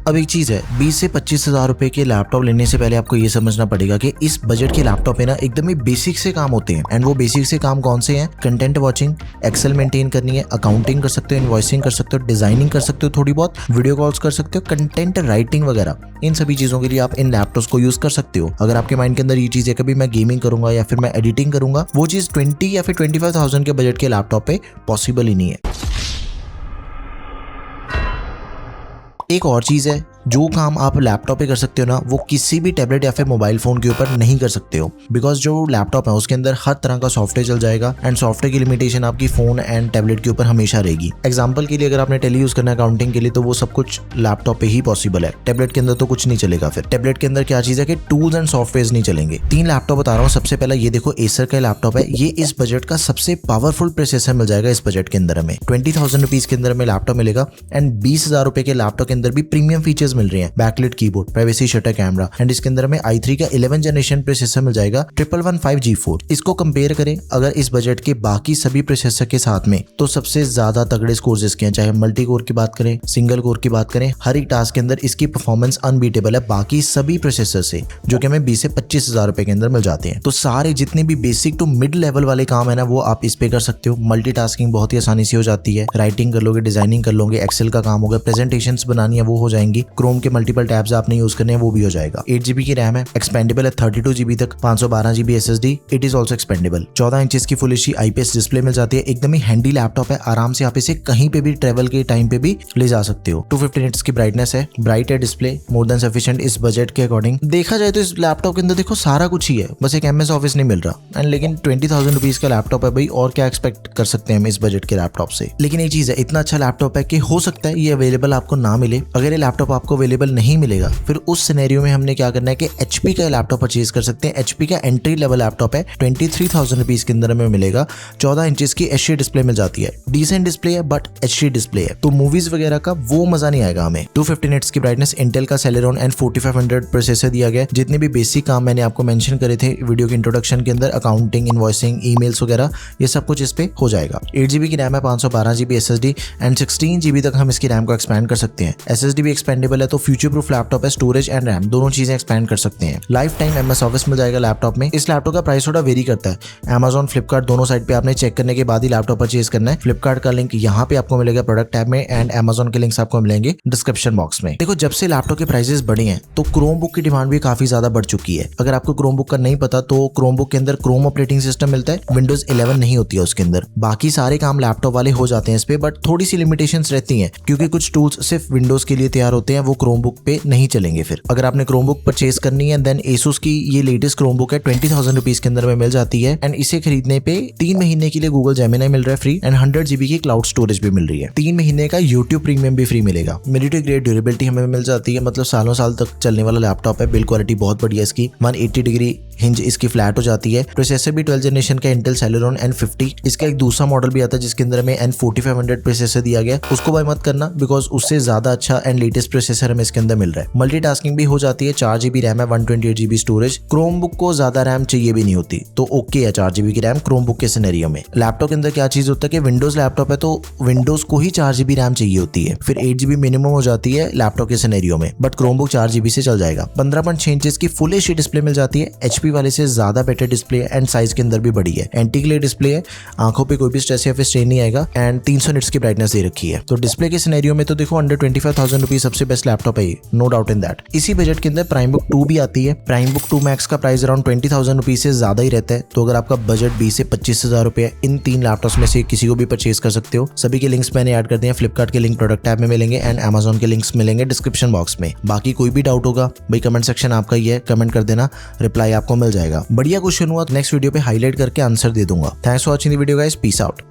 अब एक चीज है, 20 से 25 हजार रुपए के लैपटॉप लेने से पहले आपको ये समझना पड़ेगा कि इस बजट के लैपटॉप पे ना एकदम ही बेसिक से काम होते हैं। एंड वो बेसिक से काम कौन से हैं? कंटेंट वॉचिंग, एक्सेल मेंटेन करनी है, अकाउंटिंग कर सकते हो, इनवॉइसिंग कर सकते हो, डिजाइनिंग कर सकते हो, थोड़ी बहुत वीडियो कॉल्स कर सकते हो, कंटेंट राइटिंग वगैरह। इन सभी चीजों के लिए आप इन लैपटॉप्स को यूज कर सकते हो। अगर आपके माइंड के अंदर ये चीज है कभी मैं गेमिंग करूंगा या फिर मैं एडिटिंग करूंगा, वो चीज 20 या फिर 25,000 के बजट के लैपटॉप पे पॉसिबल ही नहीं है। एक और चीज है, जो काम आप लैपटॉप पे कर सकते हो ना, वो किसी भी टैबलेट या फिर मोबाइल फोन के ऊपर नहीं कर सकते हो। बिकॉज जो लैपटॉप है उसके अंदर हर तरह का सॉफ्टवेयर चल जाएगा एंड सॉफ्टवेयर की लिमिटेशन आपकी फोन एंड टैबलेट के ऊपर हमेशा रहेगी। एग्जांपल के लिए अगर आपने टेली यूज करना है अकाउंटिंग के लिए, तो वो सब कुछ लैपटॉप पे ही पॉसिबल है। टैबलेट के अंदर तो कुछ नहीं चलेगा। फिर टैबलेट के अंदर क्या चीज है कि टूल्स एंड सॉफ्टवेयर नहीं चलेंगे। 3 लैपटॉप बता रहा हूँ। सबसे पहला ये देखो, एसर का लैपटॉप है। ये इस बजट का सबसे पावरफुल प्रोसेसर मिल जाएगा इस बजट के अंदर हमें। 20,000 रुपीज के अंदर हमें लैपटॉप मिलेगा एंड 20,000 रुपए के लैपटॉप के अंदर भी प्रीमियम फीचर्स मिल रहे हैं। Backlit keyboard, privacy shutter camera and इसके अंदर हमें i3 का 11 जनरेशन प्रोसेसर मिल जाएगा 1115 G4। इसको कंपेयर करें अगर इस बजट के बाकी सभी प्रोसेसर के साथ में, तो सबसे ज्यादा तगड़े स्कोर्स इसके हैं। चाहे मल्टी कोर की बात करें, सिंगल कोर की बात करें, हर एक टास्क के अंदर इसकी परफॉर्मेंस अनबीटेबल है बाकी सभी प्रोसेसर से, जो कि हमें 20 से 25,000 रुपए के अंदर मिल जाते हैं। तो सारे जितने भी बेसिक टू मिड लेवल वाले काम है ना, वो आप इस पे कर सकते हो। मल्टीटास्किंग बहुत ही आसानी से हो जाती है। राइटिंग कर लोगे, डिजाइनिंग कर लोगे, एक्सेल का काम होगा, प्रेजेंटेशंस बनानी है वो हो जाएंगी। क्रोम के मल्टीपल टैब्स आपने यूज करने हैं वो भी हो जाएगा। 8GB की रैम है, एक्सपेंडेबल है 32GB तक, 512GB SSD, it is also expendable. 14 inches की फुल एचडी IPS डिस्प्ले मिल जाती है। एकदम ही हैंडी लैपटॉप है, आराम से आप इसे कहीं पे भी ट्रेवल के टाइम पे भी ले जा सकते हो। 250 निट्स की ब्राइटनेस है, ब्राइट है डिस्प्ले, मोर देन सफिशिएंट इस बजट के अकॉर्डिंग। देखा जाए तो इस लैपटॉप के अंदर देखो सारा कुछ ही है, बस एक MS ऑफिस नहीं मिल रहा। एंड लेकिन 20,000 रुपीज का लैपटॉप है भाई, और क्या एक्सपेक्ट कर सकते हैं हम इस बजट के लैपटॉप से। लेकिन एक चीज है, इतना अच्छा लैपटॉप है कि हो सकता है ये अवेलेबल आपको ना मिले। अगर ये लैपटॉप आपको अवेलेबल नहीं मिलेगा, फिर उस सिनेरियो में हमने क्या करना है कि HP का लैपटॉप परचेज कर सकते हैं। HP का एंट्री लेवल लैपटॉप है, 23,000 रुपीज के अंदर हमें मिलेगा। 14 इंचेस की HD डिस्प्ले मिल जाती है। डिसेंट डिस्प्ले है बट HD डिस्प्ले है, तो मूवीज वगैरह का वो मजा नहीं आएगा हमें। 250 निट्स की ब्राइटनेस, इंटेल का Celeron N4500 प्रोसेसर दिया गया है। जितने भी बेसिक काम मैंने आपको मेंशन करे थे वीडियो के इंट्रोडक्शन के अंदर, अकाउंटिंग, इनवॉइसिंग, ईमेल्स वगैरह, ये सब कुछ इस पे हो जाएगा। 8GB की रैम है, 512GB SSD एंड 16GB तक हम इसकी रैम को एक्सपैंड कर सकते हैं। SSD भी एक्सपेंडेबल है, तो फ्यूचर प्रूफ लैपटॉप है। स्टोरेज एंड रैम दोनों चीजें एक्सपैंड कर सकते हैं। लाइफ टाइम MS ऑफिस मिल जाएगा लैपटॉप में। इस लैपटॉप का प्राइस थोड़ा वेरी करता है। Amazon, फ्लिपकार्ट दोनों साइट पे आपने चेक करने के बाद ही लैपटॉप परचेज करना है। फ्लिपकार्ट का लिंक यहाँ पे आपको मिलेगा प्रोडक्ट टैब में एंड Amazon के लिंक्स आपको मिलेंगे डिस्क्रिप्शन बॉक्स में। देखो, जब से लैपटॉप के प्राइसेस बढ़े हैं तो क्रोम बुक की डिमांड भी काफी ज्यादा बढ़ चुकी है। अगर आपको क्रोम बुक का नहीं पता, तो क्रोम बुक के अंदर क्रोम ऑपरेटिंग सिस्टम मिलता है, Windows 11 नहीं होती है उसके अंदर। बाकी सारे काम लैपटॉप वाले हो जाते हैं इस पे, बट थोड़ी सी लिमिटेशंस रहती हैं क्योंकि कुछ टूल्स सिर्फ विंडोज के लिए तैयार होते हैं, वो क्रोम बुक पे नहीं चलेंगे। फिर अगर आपने क्रोम बुक परचेज करनी है, देन Asus की ये लेटेस्ट क्रोम बुक है, 20,000 रुपीज के अंदर में मिल जाती है। एंड इसे खरीदने पे 3 महीने के लिए गूगल जेमिनी मिल रहा है फ्री एंड 100GB की क्लाउड स्टोरेज भी मिल रही है। 3 महीने का YouTube प्रीमियम भी फ्री मिलेगा। मिलिट्री ग्रेड ड्यूरेबिलिटी हमें मिल जाती है, मतलब सालों साल तक चलने वाला लैपटॉप है। बिल्ड क्वालिटी बहुत बढ़िया इसकी, 180 डिग्री हिंज इसकी फ्लैट हो जाती है। प्रोसेसर भी 12 जनरेशन का इंटेल Celeron N50। इसका एक दूसरा मॉडल भी आता है जिसके अंदर में N4500 प्रोसेसर दिया गया, उसको बाय मत करना बिकॉज उससे ज्यादा अच्छा एंड लेटेस्ट प्रोसेसर हमें इसके अंदर मिल रहा है। मल्टीटास्किंग भी हो जाती है, 4GB रैम है, 128GB स्टोरेज। क्रोम बुक को ज्यादा रैम चाहिए भी नहीं होती, तो ओके है 4GB की रैम क्रोम बुक के सिनेरियो में। लैपटॉप के अंदर क्या चीज होता है कि विंडोज लैपटॉप है, तो विंडोज को ही 4GB रैम चाहिए होती है, फिर 8GB मिनिमम हो जाती है लैपटॉप के सिनेरियो में, बट क्रोम बुक 4GB से चल जाएगा। 15.6 इंचेस की फुल एचडी डिस्प्ले मिल जाती है। HP वाले से ज्यादा बेटर डिस्प्ले है एंड साइज के अंदर भी बड़ी है। एंटी ग्लेयर डिस्प्ले है, आंखों पे कोई भी स्ट्रेस या फिर स्ट्रेन नहीं आएगा एंड 300 निट्स की ब्राइटनेस दे रखी है। तो डिस्प्ले के सिनेरियो में तो देखो अंडर 25,000 रुपीज सबसे बेस्ट लैपटॉप है ये, नो डाउट इन दैट। इसी बजट के अंदर प्राइम बुक 2 भी आती है। प्राइम बुक 2 मैक्स का प्राइस अराउंड 20,000 रुपीज से ज्यादा ही रहता है। तो अगर आपका बजट 20 से 25,000 रुपए, इन 3 लैपटॉप्स में से किसी को भी परचेज कर सकते हो। सभी के लिंक्स मैंने ऐड कर दिए हैं। फ्लिपकार्ट के लिंक प्रोडक्ट टैब में मिलेंगे एंड Amazon के लिंक्स मिलेंगे डिस्क्रिप्शन बॉक्स में। बाकी कोई भी डाउट होगा भाई कमेंट सेक्शन आपका ही है, कमेंट कर देना, रिप्लाई आपको मिल जाएगा। बढ़िया क्वेश्चन हुआ, नेक्स्ट वीडियो पे हाईलाइट करके आंसर दे दूंगा। Thanks for watching the video guys, peace out.